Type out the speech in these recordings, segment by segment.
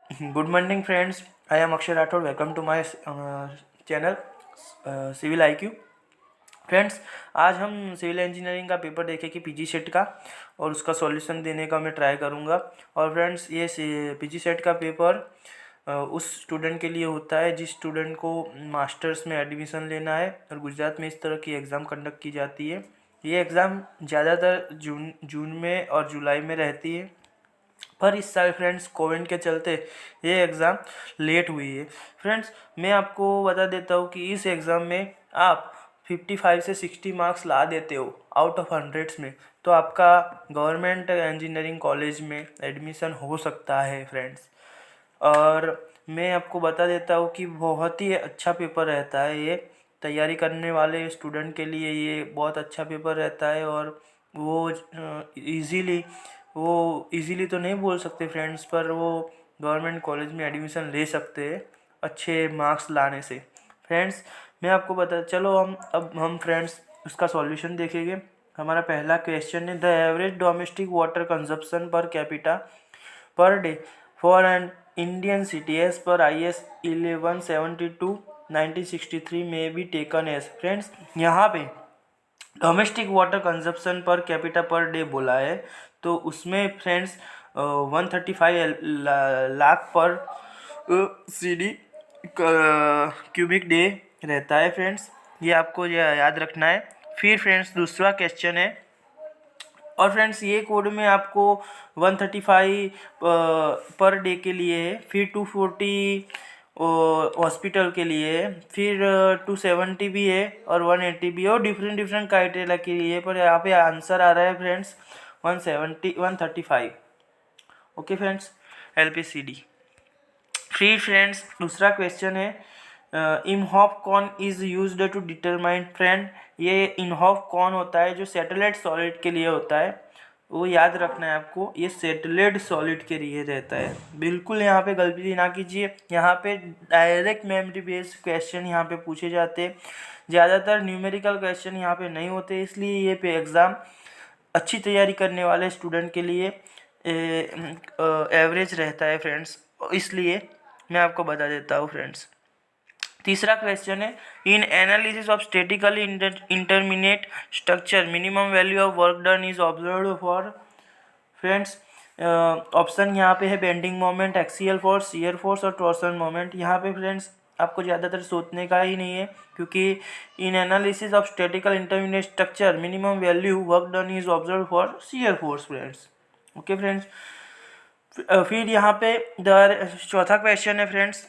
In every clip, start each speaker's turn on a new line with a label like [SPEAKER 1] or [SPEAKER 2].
[SPEAKER 1] Good morning, friends. I am Akshay Rathod. Welcome to my channel civil IQ. Friends, आज हम civil engineering का paper देखें कि PG set का, और उसका सॉल्यूशन देने का मैं ट्राई करूँगा। और फ्रेंड्स, ये पीजी सेट का पेपर उस स्टूडेंट के लिए होता है जिस स्टूडेंट को मास्टर्स में एडमिशन लेना है, और गुजरात में इस तरह की एग्ज़ाम कंडक्ट की जाती है। ये एग्ज़ाम ज़्यादातर जून में और जुलाई में रहती है, पर इस साल फ्रेंड्स कोविड के चलते ये एग्ज़ाम लेट हुई है। फ्रेंड्स, मैं आपको बता देता हूँ कि इस एग्ज़ाम में आप 55 से 60 मार्क्स ला देते हो आउट ऑफ 100 में, तो आपका गवर्नमेंट इंजीनियरिंग कॉलेज में एडमिशन हो सकता है फ्रेंड्स। और मैं आपको बता देता हूँ कि बहुत ही अच्छा पेपर रहता है ये, तैयारी करने वाले स्टूडेंट के लिए ये बहुत अच्छा पेपर रहता है। और वो इजीली तो नहीं बोल सकते फ्रेंड्स, पर वो गवर्नमेंट कॉलेज में एडमिशन ले सकते हैं अच्छे मार्क्स लाने से। फ्रेंड्स, मैं आपको चलो हम फ्रेंड्स उसका सॉल्यूशन देखेंगे। हमारा पहला क्वेश्चन है, the average domestic water consumption per capita per day for an Indian city as per IS 1172 1963 में बी टेकन एज। फ्रेंड्स, यहाँ पे domestic water consumption per capita per day बोला है, तो उसमें फ्रेंड्स 135 लाख पर CD क्यूबिक डे रहता है फ्रेंड्स, ये आपको याद रखना है। फिर फ्रेंड्स दूसरा क्वेश्चन है, और फ्रेंड्स ये कोड में आपको 135 पर डे के लिए है, फिर 240 हॉस्पिटल के लिए है, फिर 270 भी है, और 180 भी है, और डिफरेंट क्राइटेरिया के लिए। पर यहाँ पे आंसर आ रहा है फ्रेंड्स 135। Okay friends, LPCD। फिर फ्रेंड्स दूसरा क्वेश्चन है, Imhoff cone is used to determine. Friend, ये इनहॉफ कॉन होता है जो सैटेलाइट सॉलिड के लिए होता है, वो याद रखना है आपको, ये सैटेलाइट सॉलिड के लिए रहता है। बिल्कुल यहाँ पे गलती ना कीजिए, यहाँ पे डायरेक्ट मेमोरी बेस्ड क्वेश्चन यहाँ पे पूछे जाते हैं, ज़्यादातर न्यूमेरिकल क्वेश्चन यहाँ पे नहीं होते, इसलिए ये पे एग्ज़ाम अच्छी तैयारी करने वाले स्टूडेंट के लिए एवरेज रहता है फ्रेंड्स, इसलिए मैं आपको बता देता हूँ फ्रेंड्स। तीसरा क्वेश्चन है, in analysis of statically indeterminate structure minimum value of work done is observed for. Friends, option यहाँ पे है bending moment, axial force, shear force और टॉर्सन मोमेंट। यहाँ पे फ्रेंड्स आपको ज़्यादातर सोचने का ही नहीं है, क्योंकि in analysis of statical indeterminate structure minimum value work done is observe for shear force friends. Okay friends, फिर यहाँ पे चौथा क्वेश्चन है फ्रेंड्स,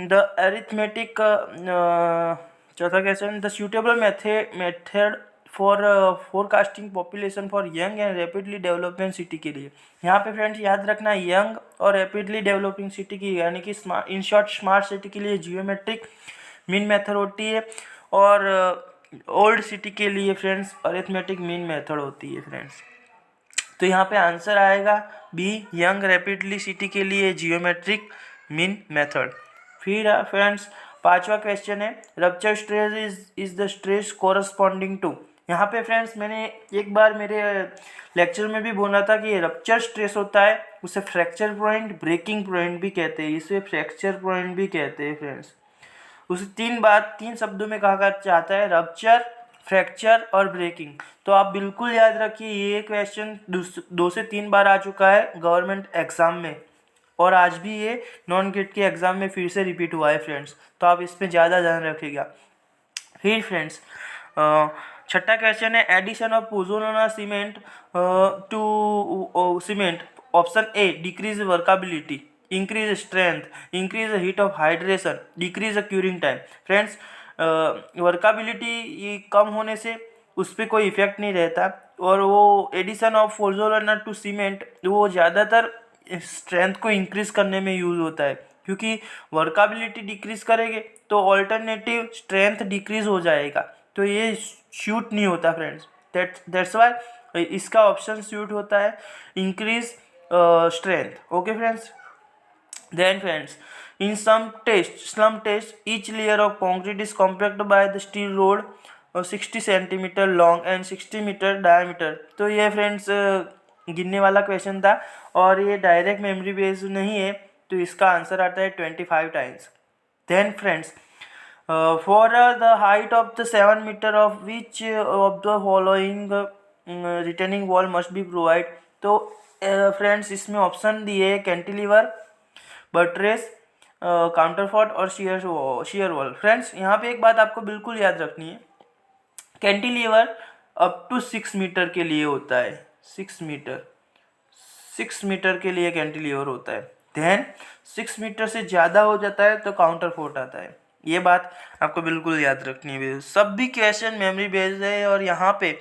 [SPEAKER 1] द अरिथमेटिक चौथा question, the suitable method for forecasting population for young and rapidly development city के लिए। यहाँ पे फ्रेंड्स याद रखना, यंग और रैपिडली डेवलपिंग सिटी की यानी कि इन शॉर्ट स्मार्ट सिटी के लिए जियोमेट्रिक मीन मेथड होती है, और ओल्ड सिटी के लिए फ्रेंड्स अरिथमेटिक मीन मेथड होती है फ्रेंड्स। तो यहाँ पे आंसर आएगा बी, यंग रैपिडली सिटी के लिए जियोमेट्रिक मीन मेथड। फिर फ्रेंड्स पांचवा क्वेश्चन है, rupture stress is the stress corresponding to. यहाँ पे फ्रेंड्स मैंने एक बार मेरे लेक्चर में भी बोला था कि रप्चर स्ट्रेस होता है, उसे फ्रैक्चर पॉइंट, ब्रेकिंग पॉइंट भी कहते हैं, इसे फ्रैक्चर पॉइंट भी कहते हैं फ्रेंड्स। उसे तीन शब्दों में कहा जाता है, रप्चर, फ्रैक्चर और ब्रेकिंग। तो आप बिल्कुल याद रखिए, ये क्वेश्चन 2 से 3 बार आ चुका है गवर्नमेंट एग्जाम में, और आज भी ये नॉन गेट के एग्जाम में फिर से रिपीट हुआ है फ्रेंड्स, तो आप इस पर ज़्यादा ध्यान रखिएगा। फिर फ्रेंड्स छठा क्वेश्चन है, addition of pozzolana cement to cement. Option A, decrease workability, increase strength, increase heat of hydration, decrease curing time. Friends, workability कम होने से उस पर कोई इफेक्ट नहीं रहता, और वो addition of pozzolana to cement वो ज़्यादातर स्ट्रेंथ को इंक्रीज करने में यूज़ होता है, क्योंकि वर्कबिलिटी डिक्रीज करेंगे तो ऑल्टरनेटिव स्ट्रेंथ डिक्रीज हो जाएगा, तो ये शूट नहीं होता फ्रेंड्स। दैट्स वाई इसका ऑप्शन शूट होता है increase strength. Okay friends, then friends, in some tests each layer of concrete is compacted by the steel rod 60 centimetre long and 60 metre diameter. तो ये फ्रेंड्स गिनने वाला question था, और ये डायरेक्ट मेमोरी बेस्ड नहीं है, तो इसका आंसर आता है 25 times. Then friends, for the height of the 7 metre of which of the following retaining wall must be provide. तो फ्रेंड्स इसमें ऑप्शन दिए कैंटिलीवर, बट्रेस, काउंटरफॉर्ट और शेयर वॉल। फ्रेंड्स यहाँ पे एक बात आपको बिल्कुल याद रखनी है, कैंटिलीवर अप टू 6 मीटर के लिए होता है, 6 मीटर के लिए कैंटिलीवर होता है। देन 6 मीटर से ज़्यादा हो जाता है तो काउंटरफॉर्ट आता है। ये बात आपको बिल्कुल याद रखनी है। सब भी क्वेश्चन मेमोरी बेस्ड है और यहाँ पे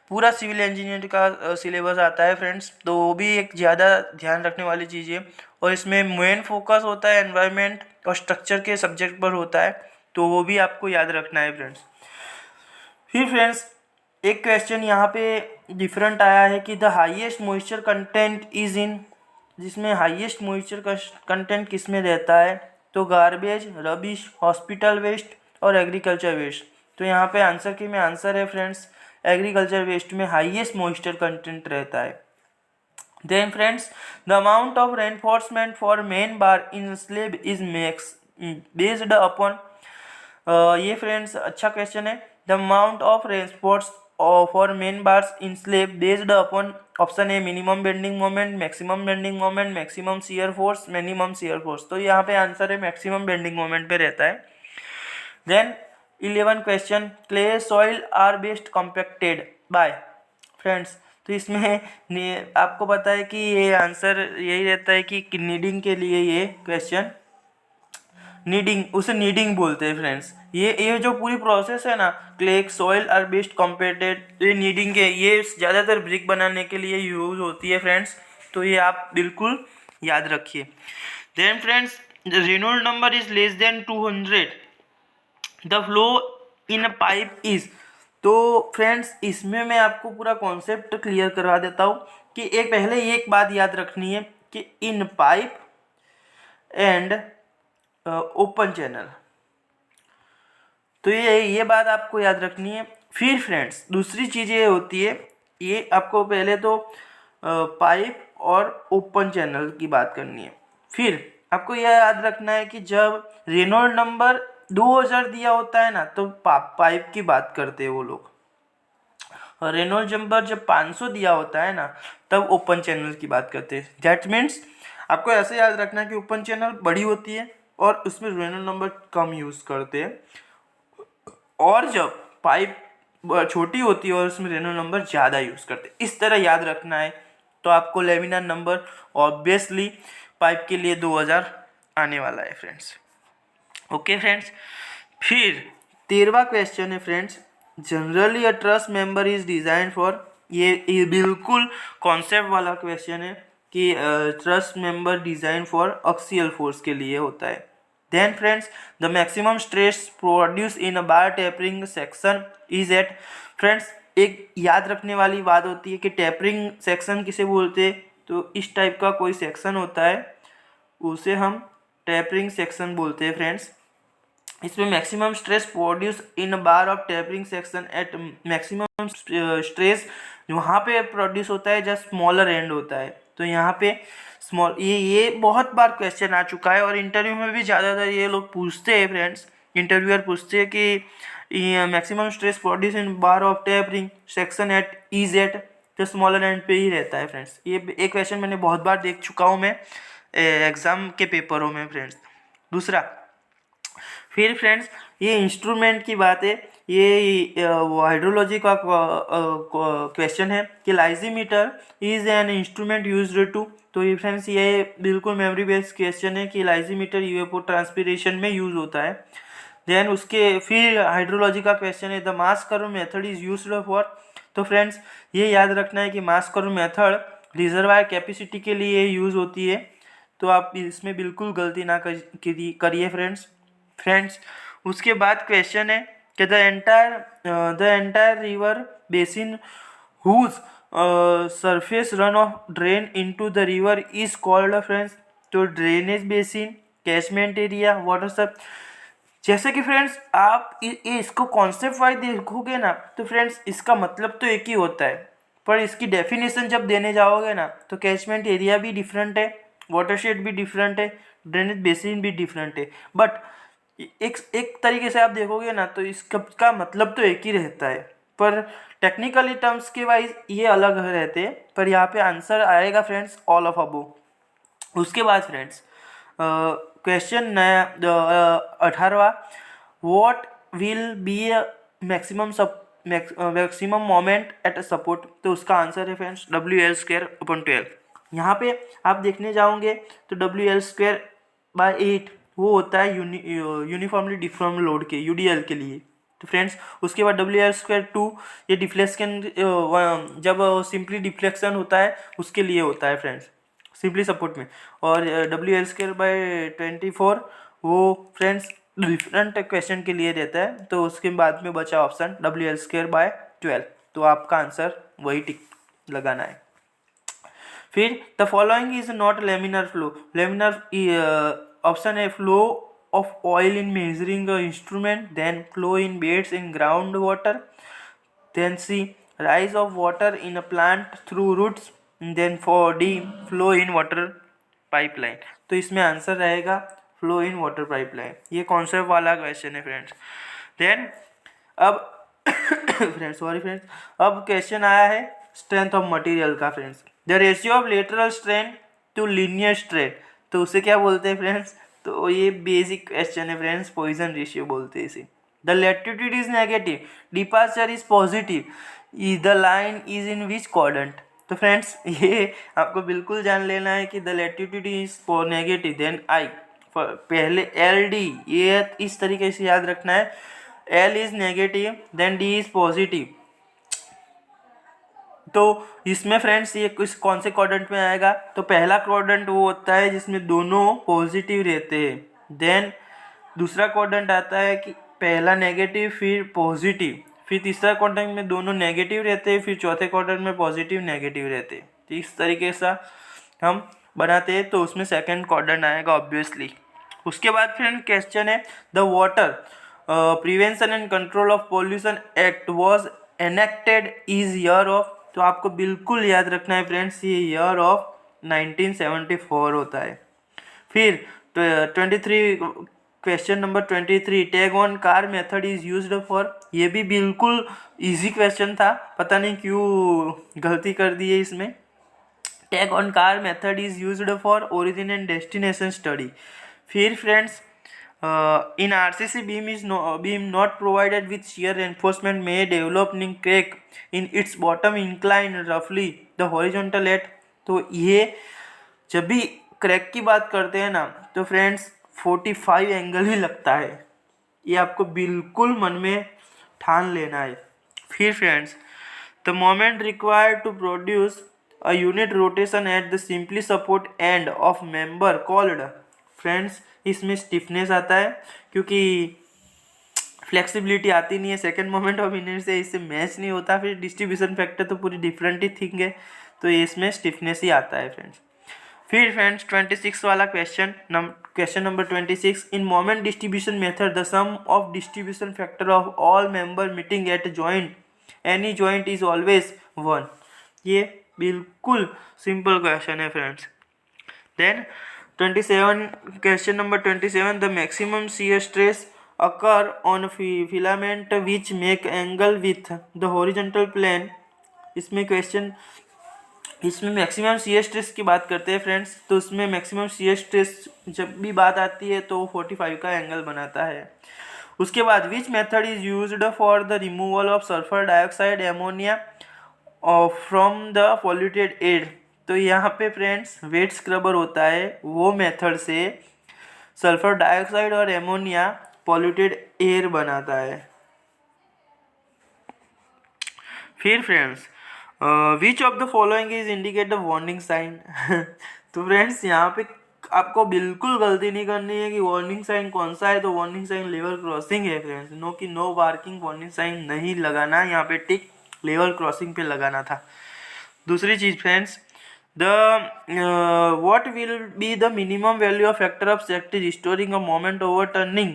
[SPEAKER 1] पूरा सिविल इंजीनियर का सिलेबस आता है फ्रेंड्स, तो वो भी एक ज़्यादा ध्यान रखने वाली चीज़ है। और इसमें मेन फोकस होता है एनवायरनमेंट और स्ट्रक्चर के सब्जेक्ट पर होता है, तो वो भी आपको याद रखना है फ्रेंड्स। फिर फ्रेंड्स एक क्वेश्चन यहाँ पे डिफरेंट आया है कि the highest moisture content is in, जिसमें हाईएस्ट मॉइस्चर कंटेंट किस में रहता है, तो गार्बेज, रबिश, हॉस्पिटल वेस्ट और एग्रीकल्चर वेस्ट। तो यहाँ पे आंसर की में आंसर है फ्रेंड्स, एग्रीकल्चर वेस्ट में हाईएस्ट मॉइस्चर कंटेंट रहता है। Then friends, the amount of reinforcement for main bar in slab is max based upon, ये फ्रेंड्स अच्छा क्वेश्चन है। The amount of reinforce for main bars in slab based upon, option A minimum bending moment, maximum bending moment, maximum shear force, minimum shear force. तो यहाँ पे answer है maximum bending moment पे रहता है। Then 11 question, clay soil are best compacted by. Friends तो इसमें आपको पता है कि ये आंसर यही रहता है कि नीडिंग के लिए ये क्वेश्चन, नीडिंग, उसे नीडिंग बोलते हैं फ्रेंड्स। ये जो पूरी प्रोसेस है ना, clay soil are best compacted, ये नीडिंग के, ये ज़्यादातर ब्रिक बनाने के लिए यूज होती है फ्रेंड्स, तो ये आप बिल्कुल याद रखिए। Then friends, the Reynold number is less than 200, the flow in a pipe is. तो फ्रेंड्स इसमें मैं आपको पूरा कॉन्सेप्ट क्लियर करवा देता हूँ कि पहले एक बात याद रखनी है कि इन पाइप एंड ओपन चैनल, तो ये बात आपको याद रखनी है। फिर फ्रेंड्स दूसरी चीज़ ये होती है, ये आपको पहले तो पाइप और ओपन चैनल की बात करनी है। फिर आपको यह याद रखना है कि जब रेनॉल्ड नंबर 2000 दिया होता है ना, तो पाइप की बात करते हैं वो लोग, और रेनॉल्ड नंबर जब 500 दिया होता है ना, तब ओपन चैनल की बात करते हैं। दैट मीन्स आपको ऐसे याद रखना है कि ओपन चैनल बड़ी होती है और उसमें रेनॉल्ड नंबर कम यूज़ करते हैं, और जब पाइप छोटी होती है और उसमें रेनॉल्ड नंबर ज़्यादा यूज़ करते हैं। इस तरह याद रखना है, तो आपको लेमिनार नंबर ऑब्वियसली पाइप के लिए 2000 आने वाला है फ्रेंड्स। ओके फ्रेंड्स, फिर 13वां क्वेश्चन है friends, generally a truss member is design for, ये बिल्कुल कॉन्सेप्ट वाला क्वेश्चन है कि truss member design for axial force के लिए होता है। Then friends, the maximum stress produce in a bar tapering section is at. Friends एक याद रखने वाली बात होती है कि टेपरिंग सेक्शन किसे बोलते हैं, तो इस टाइप का कोई सेक्शन होता है उसे हम टेपरिंग सेक्शन बोलते हैं फ्रेंड्स। इसमें maximum stress produce in bar of tapering section at maximum stress वहाँ पे प्रोड्यूस होता है जब स्मॉलर एंड होता है। तो यहाँ पे स्मॉल, ये बहुत बार क्वेश्चन आ चुका है और इंटरव्यू में भी ज़्यादातर ये लोग पूछते हैं फ्रेंड्स, इंटरव्यूअर पूछते हैं कि maximum stress produce in bar of tapering section at is at, तो स्मॉलर एंड पे ही रहता है फ्रेंड्स। ये एक क्वेश्चन मैंने बहुत बार देख चुका हूँ मैं एग्ज़ाम के पेपरों में फ्रेंड्स। दूसरा, फिर फ्रेंड्स ये इंस्ट्रूमेंट की बात है, ये हाइड्रोलॉजी का क्वेश्चन है कि lysimeter is an instrument used to. तो ये फ्रेंड्स ये बिल्कुल मेमोरी बेस्ड क्वेश्चन है कि लाइजीमीटर इवेपोट्रांसपिरेशन में यूज होता है। देन उसके फिर हाइड्रोलॉजी का क्वेश्चन है the mass curve method is used for. तो फ्रेंड्स ये याद रखना है कि मास कर्व मेथड रिजर्वायर कैपेसिटी के लिए यूज़ होती है, तो आप इसमें बिल्कुल गलती ना करिए फ्रेंड्स। उसके बाद क्वेश्चन है कि the entire river basin whose surface run off drain into the river is called friends. तो drainage basin, catchment area, watershed. जैसे कि फ्रेंड्स आप इसको कॉन्सेप्ट वाइज देखोगे ना, तो फ्रेंड्स इसका मतलब तो एक ही होता है, पर इसकी डेफिनेशन जब देने जाओगे ना, तो कैचमेंट एरिया भी डिफरेंट है, वाटरशेड भी डिफरेंट है, ड्रेनेज बेसिन भी डिफरेंट है, बट एक तरीके से आप देखोगे ना तो इसका मतलब तो एक ही रहता है, पर टेक्निकली टर्म्स के वाइज ये अलग रहते हैं। पर यहाँ पे आंसर आएगा फ्रेंड्स ऑल ऑफ अबव। उसके बाद फ्रेंड्स क्वेश्चन नया 18वां, what will be maximum moment at support. तो उसका आंसर है फ्रेंड्स WL²/12। यहाँ पे आप देखने जाओगे तो WL²/8 वो होता है यूनिफॉर्मली डिफॉर्म लोड के UDL के लिए। तो फ्रेंड्स उसके बाद WL²/2 ये डिफ्लेक्शन जब सिंपली डिफ्लेक्शन होता है उसके लिए होता है फ्रेंड्स, सिंपली सपोर्ट में। और WL²/24 वो फ्रेंड्स डिफरेंट क्वेश्चन के लिए रहता है। तो उसके बाद में बचा ऑप्शन WL²/12, तो आपका आंसर वही टिक लगाना है। फिर the following is not laminar flow. Laminar option है flow of oil in measuring instrument, then flow in beds in ground water, then C rise of water in a plant through roots, then for D flow in water pipeline। तो इसमें answer रहेगा flow in water pipeline. ये concept वाला question है friends. Then अब friends sorry friends, अब question आया है स्ट्रेंथ ऑफ मटेरियल का friends. The ratio of lateral strain to linear strain, तो उसे क्या बोलते हैं फ्रेंड्स? तो ये बेसिक क्वेश्चन है फ्रेंड्स, पॉइजन रेशियो बोलते हैं इसे। The latitude is negative, departure is positive, the line is in which quadrant। तो फ्रेंड्स ये आपको बिल्कुल जान लेना है कि द latitude is negative, then I पहले LD, ये इस तरीके से याद रखना है, L is negative then D is positive. तो इसमें फ्रेंड्स ये कौन से क्वाड्रेंट में आएगा? तो पहला क्वाड्रेंट वो होता है जिसमें दोनों पॉजिटिव रहते हैं। देन दूसरा क्वाड्रेंट आता है कि पहला नेगेटिव फिर पॉजिटिव, फिर तीसरा क्वाड्रेंट में दोनों नेगेटिव रहते हैं, फिर चौथे क्वाड्रेंट में पॉजिटिव नेगेटिव रहते हैं। तो इस तरीके से हम बनाते हैं, तो उसमें सेकंड क्वाड्रेंट आएगा ऑब्वियसली। उसके बाद फ्रेंड क्वेश्चन है the water prevention and control of pollution act was enacted is year of. तो आपको बिल्कुल याद रखना है फ्रेंड्स, ये ईयर ऑफ 1974 होता है। फिर 23 question number 23, tag on car method is used for. ये भी बिल्कुल इजी क्वेश्चन था, पता नहीं क्यों गलती कर दी है इसमें। Tag on car method is used for origin and destination study. फिर friends in RCC beam not provided with shear reinforcement may develop crack in its bottom incline roughly the horizontal at। तो ये जब भी crack की बात करते हैं ना तो फ्रेंड्स 45 एंगल ही लगता है, ये आपको बिल्कुल मन में ठान लेना है। फिर friends the moment required to produce a unit rotation at the simply support end of member called. Friends इसमें स्टिफनेस आता है क्योंकि फ्लेक्सिबिलिटी आती नहीं है, सेकेंड मोमेंट ऑफ इनर्शिया इससे मैच नहीं होता। फिर डिस्ट्रीब्यूशन फैक्टर तो पूरी डिफरेंट ही थिंग है, तो इसमें स्टिफनेस ही आता है फ्रेंड्स। फिर फ्रेंड्स 26 वाला question number 26, in moment distribution method the sum of distribution factor of all member meeting at joint any joint is always 1। ये बिल्कुल सिंपल क्वेश्चन है friends. Then 27 question number 27, the maximum shear stress occur on filament which make angle with the horizontal plane. इसमें maximum shear stress की बात करते हैं friends. तो उसमें मैक्सिमम शियर स्ट्रेस जब भी बात आती है तो 45 का एंगल बनाता है। उसके बाद which method is used for the removal of sulphur dioxide ammonia from the polluted air. तो यहाँ पे फ्रेंड्स वेट स्क्रबर होता है, वो मेथड से सल्फर डाइऑक्साइड और एमोनिया पॉल्यूटेड एयर बनाता है। फिर friends which of the following is indicate the warning sign. तो फ्रेंड्स यहाँ पे आपको बिल्कुल गलती नहीं करनी है कि वार्निंग साइन कौन सा है। तो वार्निंग साइन लेवल क्रॉसिंग है friends, no parking warning sign नहीं लगाना, यहाँ पे टिक लेवल क्रॉसिंग पे लगाना था। दूसरी चीज friends what will be the minimum value of factor of safety restoring a moment overturning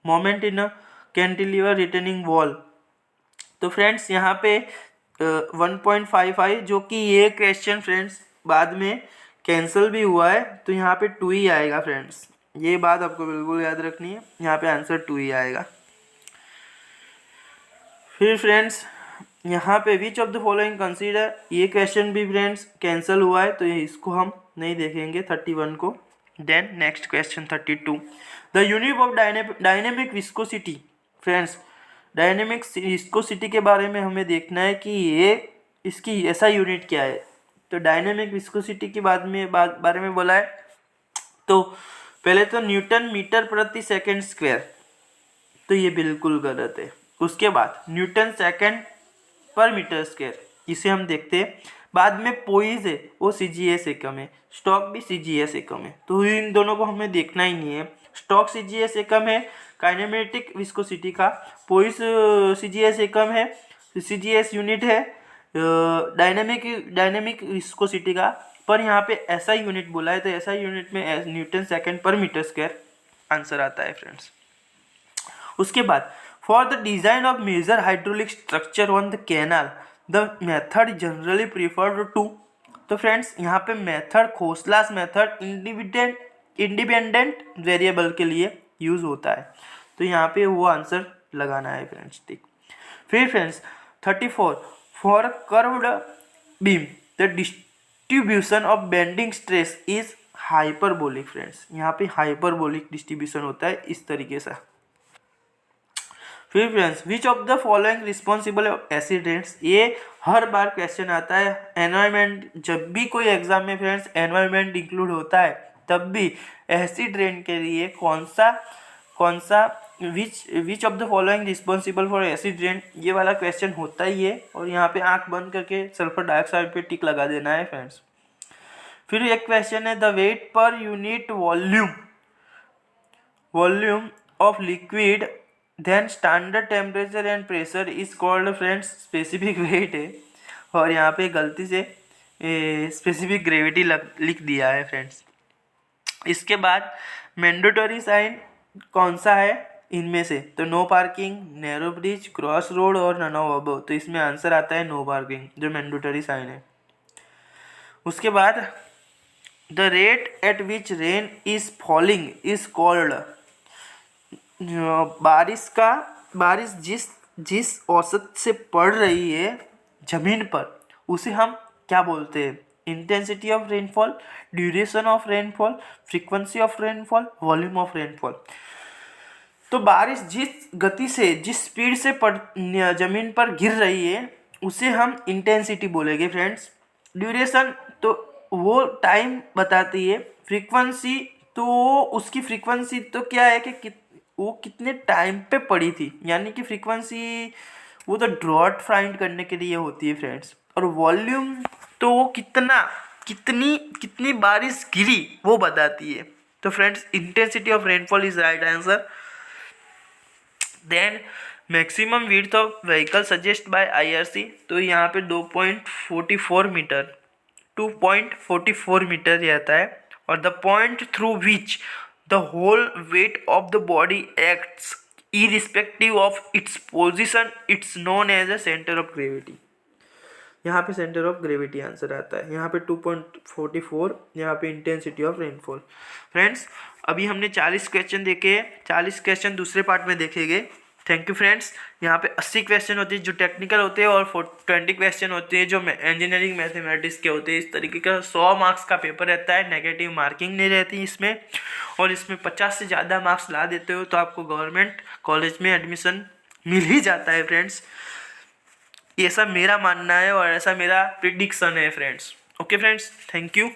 [SPEAKER 1] moment in a cantilever retaining wall। तो फ्रेंड्स यहाँ पे 1.55, जो कि ये क्वेश्चन फ्रेंड्स बाद में कैंसिल भी हुआ है तो यहाँ पे 2 ही आएगा फ्रेंड्स, ये बात आपको बिल्कुल याद रखनी है, यहाँ पे आंसर 2 ही आएगा। फिर फ्रेंड्स यहाँ पे which of the following consider, ये क्वेश्चन भी फ्रेंड्स कैंसिल हुआ है तो इसको हम नहीं देखेंगे 31 को। Then next question 32, the unit of dynamic viscosity. Friends dynamic viscosity के बारे में हमें देखना है कि ये इसकी ऐसा यूनिट क्या है। तो डायनेमिक विस्कोसिटी के बारे में बोला है तो पहले तो न्यूटन मीटर प्रति सेकंड स्क्वायर, तो ये बिल्कुल गलत है। उसके बाद Newton second per metre square, इसे हम देखते हैं। बाद में पोइज है वो CGS एकम है, स्टॉक भी CGS एकम है, तो इन दोनों को हमें देखना ही नहीं है। स्टॉक CGS एकम है काइनेमेटिक विस्कोसिटी का, पोइज CGS एकम है, CGS यूनिट है डायनेमिक विस्कोसिटी का। पर यहाँ पे ऐसा यूनिट बोला है तो ऐसा यूनिट में newton second per metre square answer आता है फ्रेंड्स। उसके बाद for the design of major hydraulic structure on the canal the method generally preferred to. तो फ्रेंड्स यहाँ पे method Khosla's method independent variable के लिए यूज होता है, तो यहाँ पे वो आंसर लगाना है फ्रेंड्स, ठीक। फिर friends 34, for curved beam the distribution of bending stress is hyperbolic. Friends यहाँ पे हाइपरबोलिक डिस्ट्रीब्यूशन होता है इस तरीके से। फिर friends which of the following responsible acid rains, ये हर बार क्वेश्चन आता है। एनवायरमेंट, जब भी कोई एग्जाम में फ्रेंड्स एनवायरमेंट इंक्लूड होता है तब भी एसिड रेन के लिए कौन सा विच of the following responsible for acid rain, ये वाला क्वेश्चन होता ही है। और यहाँ पे आंख बंद करके सल्फर डाइऑक्साइड पे टिक लगा देना है फ्रेंड्स। फिर एक क्वेश्चन है the weight per unit volume of liquid then standard temperature and pressure is called. Friends specific weight है और यहाँ पे गलती से स्पेसिफिक ग्रेविटी लिख दिया है फ्रेंड्स। इसके बाद मैंडेटरी साइन कौन सा है इनमें से, तो no parking, narrow bridge, cross road और नन ऑफ अबव, तो इसमें आंसर आता है नो पार्किंग जो मैंडेटरी साइन है। उसके बाद the rate at which rain is falling is called. बारिश जिस औसत से पड़ रही है जमीन पर उसे हम क्या बोलते हैं, intensity of rainfall, duration of rainfall, frequency of rainfall, volume of rainfall. तो बारिश जिस गति से जिस स्पीड से जमीन पर गिर रही है उसे हम इंटेंसिटी बोलेंगे फ्रेंड्स। ड्यूरेशन तो वो टाइम बताती है, फ्रीक्वेंसी तो उसकी फ्रीक्वेंसी तो क्या है कि वो कितने टाइम पे पड़ी थी, यानी कि फ्रीक्वेंसी वो तो ड्रॉट फाइंड करने के लिए होती है फ्रेंड्स। और वॉल्यूम तो वो कितनी बारिश गिरी वो बताती है। तो friends intensity of rainfall is right answer. Then maximum width of vehicle suggest by IRC, तो यहाँ पे 2.44 मीटर 2.44 मीटर रहता है। और the point through which the whole weight of the body acts irrespective of its position its known as a centre of gravity. यहाँ पे centre of gravity answer आता है। यहाँ पे 2.44, यहाँ पे इंटेंसिटी ऑफ रेनफॉल। फ्रेंड्स अभी हमने 40 क्वेश्चन देखे, 40 क्वेश्चन दूसरे पार्ट में देखेंगे। Thank you friends. यहाँ पे 80 क्वेश्चन होते हैं जो टेक्निकल होते हैं और 20 क्वेश्चन होते हैं जो इंजीनियरिंग मैथमेटिक्स के होते हैं। इस तरीके का 100 मार्क्स का पेपर रहता है, नेगेटिव मार्किंग नहीं रहती इसमें। और इसमें 50 से ज़्यादा मार्क्स ला देते हो तो आपको गवर्नमेंट कॉलेज में एडमिशन मिल ही जाता है फ्रेंड्स। ऐसा मेरा मानना है और ऐसा मेरा प्रिडिक्शन है friends. Okay friends, thank you.